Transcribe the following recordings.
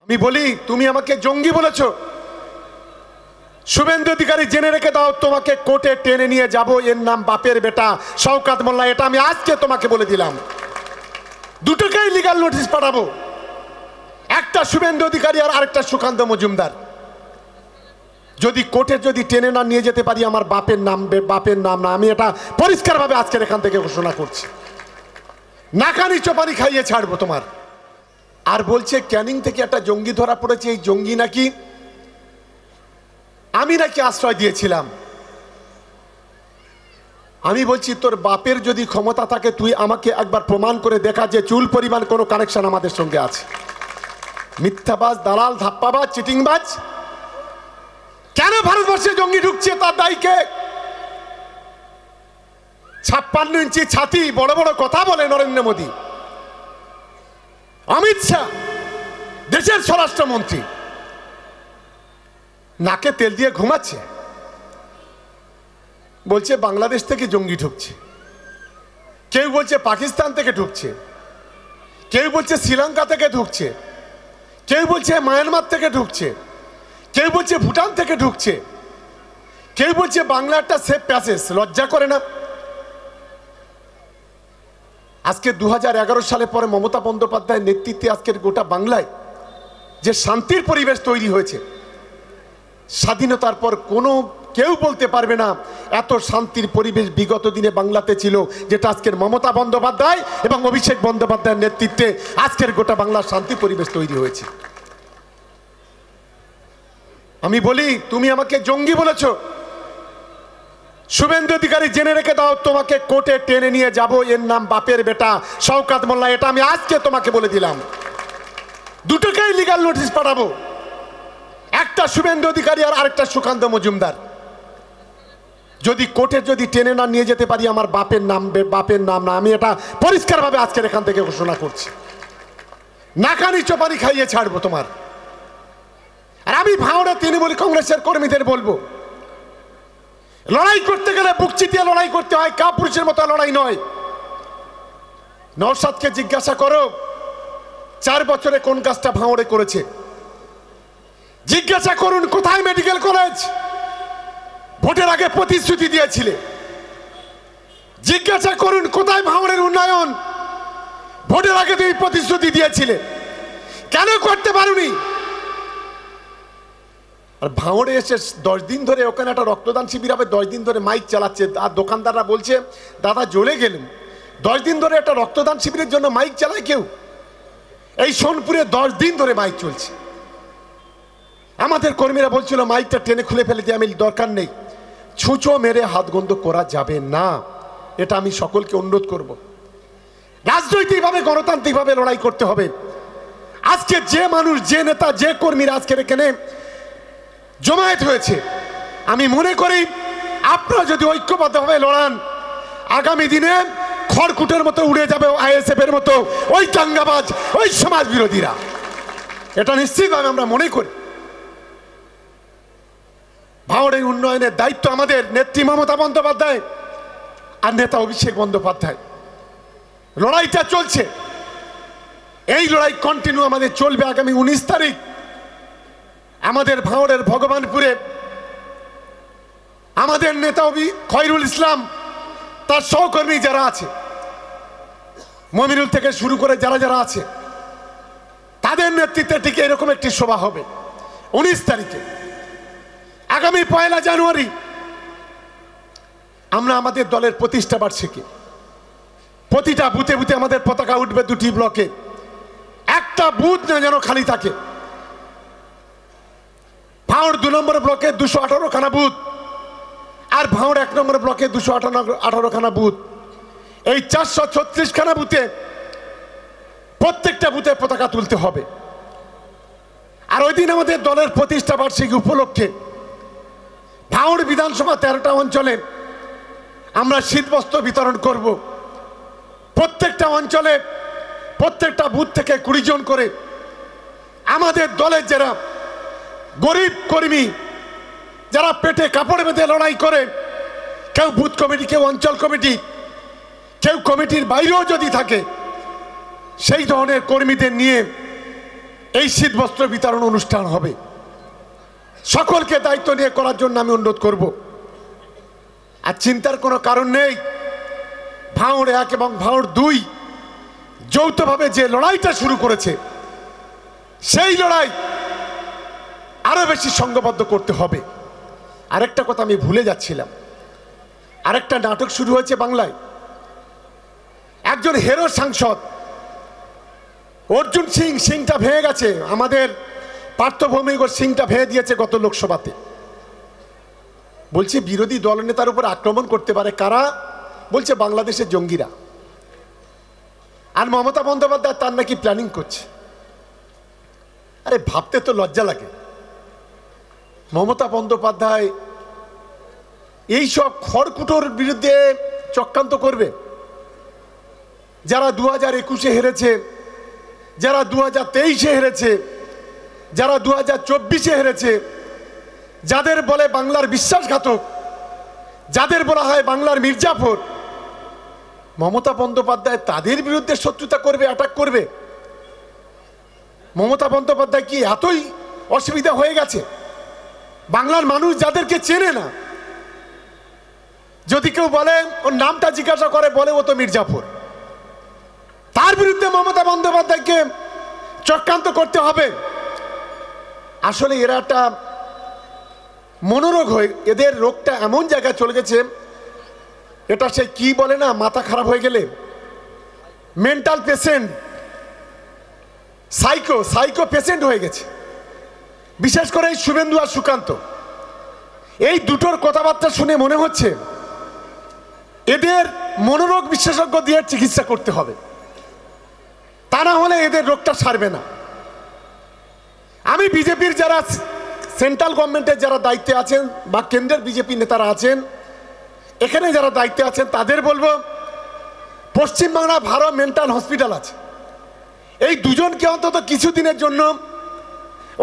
আমি বলি তুমি আমাকে জঙ্গি বলেছো। শুভেন্দু অধিকারী জেনে রেখে দাও, তোমাকে কোর্টে টেনে নিয়ে যাব, এর নাম বাপের বেটা শওকত মোল্লা। এটা আমি আজকে তোমাকে বলে দিলাম। দুটোকেই লিগ্যাল নোটিশ পাঠাবো, একটা শুভেন্দু অধিকারী আর আরেকটা সুকান্ত মজুমদার। যদি কোর্টে যদি টেনে না নিয়ে যেতে পারি, আমার বাপের নাম না, আমি এটা পরিষ্কারভাবে আজকের এখান থেকে ঘোষণা করছি। নাকানি চোপানি খাইয়ে ছাড়বো তোমার। আর বলছে ক্যানিং থেকে একটা জঙ্গি ধরা পড়েছে, এই জঙ্গি নাকি আমি আশ্রয় দিয়েছিলাম। আমি বলছি তোর বাপের যদি ক্ষমতা থাকে তুই আমাকে একবার প্রমাণ করে দেখা যে চুল পরিমাণ কোনো কানেকশন আমাদের সঙ্গে আছে। মিথ্যাবাজ, দালাল, ধাপ্পাবাজ, চিটিংবাজ। কেন ভারতবর্ষে জঙ্গি ঢুকছে তার দায়ী কে? 56 ইঞ্চি ছাতি, বড় বড় কথা বলে নরেন্দ্র মোদী, অমিত শাহ দেশের স্বরাষ্ট্রমন্ত্রী, নাকে তেল দিয়ে ঘুমাচ্ছে, বলছে বাংলাদেশ থেকে জঙ্গি ঢুকছে, কেউ বলছে পাকিস্তান থেকে ঢুকছে, কেউ বলছে শ্রীলঙ্কা থেকে ঢুকছে, কেউ বলছে মায়ানমার থেকে ঢুকছে, কেউ বলছে ভুটান থেকে ঢুকছে, কেউ বলছে বাংলা একটা সেফ প্যাসেজ। লজ্জা করে না? আজকে 2011 সালে পরে মমতা বন্দ্যোপাধ্যায়ের নেতৃত্বে আজকের গোটা বাংলায় যে শান্তির পরিবেশ তৈরি হয়েছে, স্বাধীনতার পর কোনো কেউ বলতে পারবে না এত শান্তির পরিবেশ বিগত দিনে বাংলাতে ছিল, যেটা আজকের মমতা বন্দ্যোপাধ্যায় এবং অভিষেক বন্দ্যোপাধ্যায়ের নেতৃত্বে আজকের গোটা বাংলার শান্তি পরিবেশ তৈরি হয়েছে। আমি বলি তুমি আমাকে জঙ্গি বলেছো। শুভেন্দু অধিকারী জেনে রেখে দাও, তোমাকে কোর্টে টেনে নিয়ে যাব, এর নাম বাপের বেটা শওকত মোল্লা। এটা আমি আজকে তোমাকে বলে দিলাম। দুটোকেই লিগ্যাল নোটিশ পাঠাবো, একটা শুভেন্দু অধিকারী আর আরেকটা সুকান্ত মজুমদার। যদি কোর্টে যদি টেনে না নিয়ে যেতে পারি, আমার বাপের নাম না, আমি এটা পরিষ্কারভাবে আজকের এখান থেকে ঘোষণা করছি। নাকানি চোপানি খাইয়ে ছাড়বো তোমার। আর আমি ভাঙড়ে তৃণমূল কংগ্রেসের কর্মীদের বলবো, লড়াই করতে গেলে বুক চিতিয়ে লড়াই করতে হয়, কাপুরুষের মতো লড়াই নয়। নওশাদকে জিজ্ঞাসা করো 4 বছরে কোন কাজটা ভাঙড়ে করেছে। জিজ্ঞাসা করুন কোথায় মেডিকেল কলেজ ভোটের আগে প্রতিশ্রুতি দিয়েছিলে। জিজ্ঞাসা করুন কোথায় ভাঙড়ের উন্নয়ন ভোটের আগে তুমি প্রতিশ্রুতি দিয়েছিলে, কেন করতে পারোনি? আর ভাঙড়ে এসে 10 দিন ধরে ওখানে একটা রক্তদান শিবির হবে, 10 দিন ধরে মাইক চালাচ্ছে। আর দোকানদাররা বলছে দাদা জ্বলে গেলেন। 10 দিন ধরে একটা রক্তদান শিবিরের জন্য মাইক চালায় কেউ? এই সোনপুরে 10 দিন ধরে মাইক চলছে। আমাদের কর্মীরা বলছিল মাইকটা টেনে খুলে ফেলে দিয়ে, আমি দরকার নেই। ছুঁচো মেরে হাত গন্ধ করা যাবে না, এটা আমি সকলকে অনুরোধ করব। রাজনৈতিকভাবে গণতান্ত্রিকভাবে লড়াই করতে হবে। আজকে যে মানুষ, যে নেতা, যে কর্মীরা আজকের এখানে জমায়েত হয়েছে, আমি মনে করি আপনারা যদি ঐক্যবদ্ধভাবে লড়ান, আগামী দিনে খড়কুটের মতো উড়ে যাবে আইএসএফ এর মতো ওই দাঙ্গাবাজ, ওই সমাজ বিরোধীরা। এটা নিশ্চিতভাবে আমরা মনে করি। ভাঙড়ের উন্নয়নের দায়িত্ব আমাদের নেত্রী মমতা বন্দ্যোপাধ্যায় আর নেতা অভিষেক বন্দ্যোপাধ্যায়। লড়াইটা চলছে, এই লড়াই কন্টিনিউ আমাদের চলবে। আগামী 19 তারিখ আমাদের ভাঙড়ের ভগবানপুরে আমাদের নেতা খয়রুল ইসলাম, তার সহকর্মী যারা আছে, মমিনুল থেকে শুরু করে যারা যারা আছে, তাদের নেতৃত্বে ঠিক এরকম একটি সভা হবে 19 তারিখে। আগামী 1 জানুয়ারি আমরা আমাদের দলের প্রতিষ্ঠা বার্ষিকী, প্রতিটা বুথে বুথে আমাদের পতাকা উঠবে 2টি ব্লকে। একটা বুথ না যেন খালি থাকে। ভাঙড় 2 নম্বর ব্লকে 218 খানা বুথ, আর ভাঙড় 1 নম্বর ব্লকে 218 খানা বুথ। এই 436 খানা বুথে প্রত্যেকটা বুথে পতাকা তুলতে হবে। আর ওই দিন আমাদের দলের প্রতিষ্ঠা বার্ষিকী উপলক্ষে ভাঙড় বিধানসভা 13টা অঞ্চলে আমরা শীতবস্ত্র বিতরণ করব। প্রত্যেকটা অঞ্চলে প্রত্যেকটা বুথ থেকে 20 জন করে আমাদের দলের যারা গরিব কর্মী, যারা পেটে কাপড় বেঁধে লড়াই করে, কেউ বুথ কমিটি, কেউ অঞ্চল কমিটি, কেউ কমিটির বাইরেও যদি থাকে, সেই ধরনের কর্মীদের নিয়ে এই শীত বস্ত্র বিতরণ অনুষ্ঠান হবে। সকলকে দায়িত্ব নিয়ে করার জন্য আমি অনুরোধ করব। আর চিন্তার কোনো কারণ নেই, ভাঙড় 1 এবং ভাঙড় 2 যৌথভাবে যে লড়াইটা শুরু করেছে, সেই লড়াই আরো বেশি সংঘবদ্ধ করতে হবে। আরেকটা কথা আমি ভুলে যাচ্ছিলাম, আরেকটা নাটক শুরু হয়েছে বাংলায়। একজন হেরো সাংসদ অর্জুন সিং, সিংটা ভেঙে গেছে, আমাদের পার্থভৌমিকর সিংটা ভেঙে দিয়েছে গত লোকসভাতে। বলছে বিরোধী দলনেতার উপর আক্রমণ করতে পারে কারা? বলছে বাংলাদেশের জঙ্গিরা। আর মমতা বন্দ্যোপাধ্যায় তার নাকি প্ল্যানিং করছে। আরে ভাবতে তো লজ্জা লাগে। মমতা বন্দ্যোপাধ্যায় এইসব খড়কুটোর বিরুদ্ধে চক্রান্ত করবে, যারা 2021-এ হেরেছে, যারা 2023-এ হেরেছে, যারা 2024-এ হেরেছে, যাদের বলে বাংলার বিশ্বাসঘাতক, যাদের বলা হয় বাংলার মির্জাফর, মমতা বন্দ্যোপাধ্যায় তাদের বিরুদ্ধে শত্রুতা করবে, অ্যাটাক করবে। মমতা বন্দ্যোপাধ্যায় কি এতই অসুবিধা হয়ে গেছে? বাংলার মানুষ যাদেরকে চেনে না, যদি কেউ বলে ওর নামটা জিজ্ঞাসা করে, বলে ও তো মির্জাফর, তার বিরুদ্ধে মমতা বন্দ্যোপাধ্যায়কে চক্রান্ত করতে হবে। আসলে এরা একটা মনোরোগ হয়ে, এদের রোগটা এমন জায়গায় চলে গেছে, এটা সে কি বলে না, মাথা খারাপ হয়ে গেলে মেন্টাল পেশেন্ট, সাইকো পেশেন্ট হয়ে গেছে। বিশেষ করে এই শুভেন্দু আর সুকান্ত, এই দুটোর কথাবার্তা শুনে মনে হচ্ছে এদের মনোরোগ বিশেষজ্ঞ দিয়ে চিকিৎসা করতে হবে, তা না হলে এদের রোগটা সারবে না। আমি বিজেপির যারা সেন্ট্রাল গভর্নমেন্টের যারা দায়িত্বে আছেন বা কেন্দ্রের বিজেপি নেতারা আছেন, এখানে যারা দায়িত্বে আছেন, তাদের বলবো পশ্চিমবাংলা ভালো মেন্টাল হসপিটাল আছে, এই দুজনকে অন্তত কিছুদিনের জন্য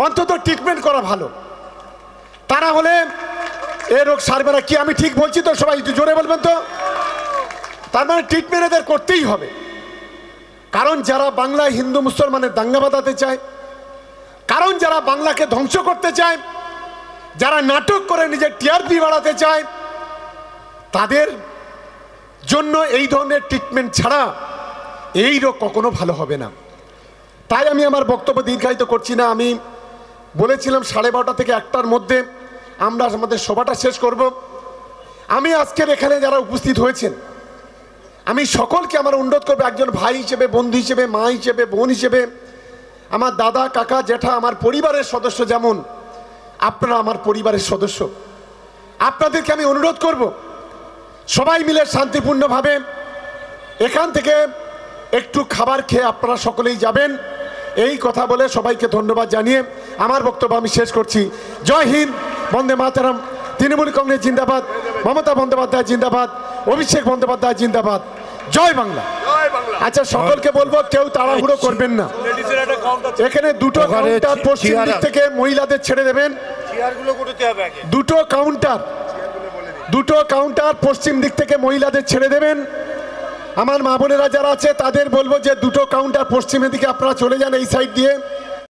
অন্তত ট্রিটমেন্ট করা ভালো, তা না হলে এ রোগ সারবে না। কি আমি ঠিক বলছি তো? সবাই একটু জোরে বলবেন তো। তার মানে ট্রিটমেন্ট এদের করতেই হবে। কারণ যারা বাংলায় হিন্দু মুসলমানের দাঙ্গা বাঁধাতে চায়, কারণ যারা বাংলাকে ধ্বংস করতে চায়, যারা নাটক করে নিজের টিআরপি বাড়াতে চায়, তাদের জন্য এই ধরনের ট্রিটমেন্ট ছাড়া এই রোগ কখনো ভালো হবে না। তাই আমি আমার বক্তব্য দীর্ঘায়িত করছি না। আমি বলেছিলাম 12:30 থেকে 1টার মধ্যে আমরা আমাদের সভাটা শেষ করব। আমি আজকের এখানে যারা উপস্থিত হয়েছেন, আমি সকলকে আমার অনুরোধ করবো, একজন ভাই হিসেবে, বন্ধু হিসেবে, মা হিসেবে, বোন হিসেবে, আমার দাদা, কাকা, জ্যাঠা, আমার পরিবারের সদস্য, যেমন আপনারা আমার পরিবারের সদস্য, আপনাদেরকে আমি অনুরোধ করব সবাই মিলে শান্তিপূর্ণভাবে এখান থেকে একটু খাবার খেয়ে আপনারা সকলেই যাবেন। এই কথা বলে সবাইকে ধন্যবাদ জানিয়ে আমার বক্তব্য আমি শেষ করছি। জয় হিন্দ, বন্দে মাতরম, তৃণমূল কংগ্রেস জিন্দাবাদ, মমতা বন্দ্যোপাধ্যায় জিন্দাবাদ, অভিষেক বন্দ্যোপাধ্যায় জিন্দাবাদ, জয় বাংলা। আচ্ছা, সকলকে বলবো কেউ তাড়াহুড়ো করবেন না। এখানে দুটো কাউন্টার পশ্চিম দিক থেকে মহিলাদের ছেড়ে দেবেন, দুটো কাউন্টার পশ্চিম দিক থেকে মহিলাদের ছেড়ে দেবেন। আমার মা বোনেরা যারা আছে তাদের বলবো যে দুটো কাউন্টার পশ্চিমের দিকে আপনারা চলে যান, এই সাইড দিয়ে।